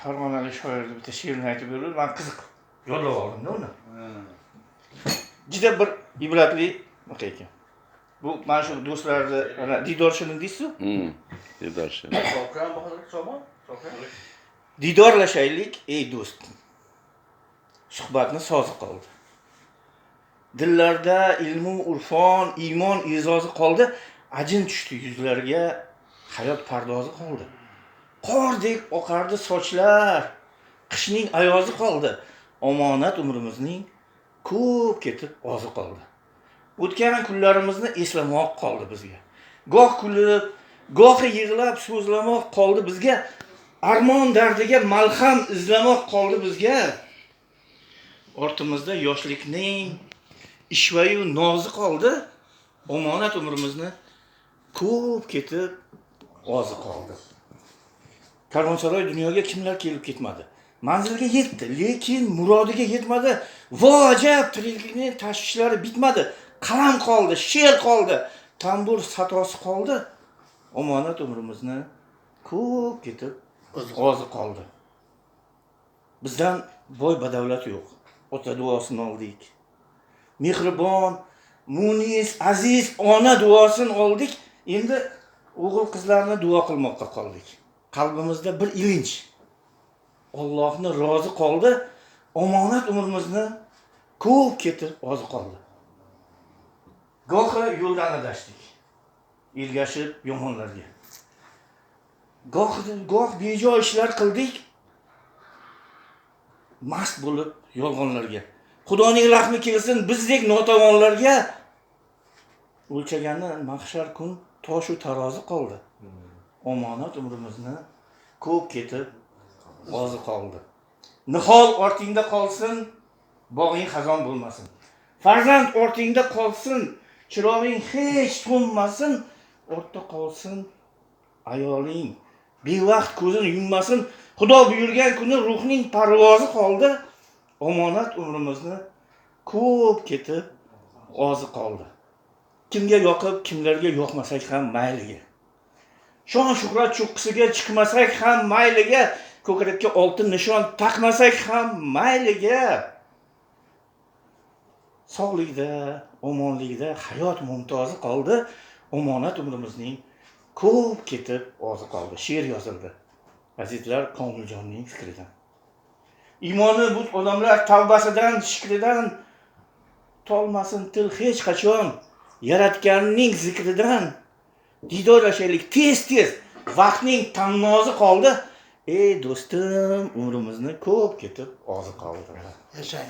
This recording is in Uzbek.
Farg'onalik shoirni bitta she'rini aytib berdi. Men qiziq yodlab oldim-da uni. Juda bir ibratli ekan. Bu mana shu do'stlarni ana Didor shirin deysiz-ku? Didor shirin. Didorlashaylik ey do'st. Suhbatni sozi qoldi. Dillarda ilmu urfon, iymon e'zozi qoldi. Ajin tushdi yuzlarga, hayot pardozi qoldi. Qordek oqardi sochlar, qishning ayozi qoldi. Omonat umrimizning ko'p ketib ozi qoldi. O'tgan kunlarimizni eslamoq qoldi bizga. Goh kulib, goh yig'lab so'zlamoq qoldi bizga. Armon dardiga malham izlamoq qoldi bizga. Ortimizda yoshlikning ishvayu nozi qoldi. Omonat umrimizni ko'p ketib ozi qoldi. Karvonsaroy dunyoga kimlar kelib ketmadi. Manzilga yetdi, lekin murodiga yetmadi. Vojab tiriklikning tashvishlari bitmadi. Qalam qoldi, she'r qoldi, tambur satosi qoldi. Omonat umrimizni ko'p ketib ozi qoldi. Bizdan boy badavlat yo'q. Ota duosini oldik. Mehribon, munis, aziz ona duosini oldik. Endi o'g'il qizlarni duo qilmoqqa qoldik. Qalbimizda bir ilinj. Allohni rozi qoldi. Omonat umrimizni ko'p ketib ozi qoldi. Gohi yo'ldan adashdik. Ergashib yomonlarga. Goh bejo ishlar qildik. Mast bo'lib yolg'onlarga. Xudoning rahmi kelsin bizdek notavonlarga. O'lchagani mahshar kun tosh u tarozi qoldi. Omonat umrimizni ko'p ketib ozi qoldi. Nihol ortingda qolsin, bog'ing xazon bo'lmasin. Farzand ortingda qolsin, chirog'ing hech to'nmasin. Ortda qolsin ayoling, bevaqt ko'zini yummasin. Xudo buyurgan kuni ruhning parvozi qoldi. Omonat umrimizni ko'p ketib ozi qoldi. Kimga yoqib, kimlarga yoqmasak ham mayliga. Shon shuhrat cho'qqisiga chiqmasak ham mayliga, ko'krakka oltin nishon taqmasak ham mayliga. Sog'likda, omonlikda hayot mumtozi qoldi. Omonat umrimizning ko'p ketib ozi qoldi. She'r yozildi. Azizlar Komiljonning fikridan. Iymoni bu odamlar tavbasidan, shukridan tolmasin til hech qachon. Yaratganning zikridan didorlashaylik tez-tez. Vaqtning tannozi qoldi. Ey do'stim, umrimizni ko'p ketib ozi qoldi. Yashang.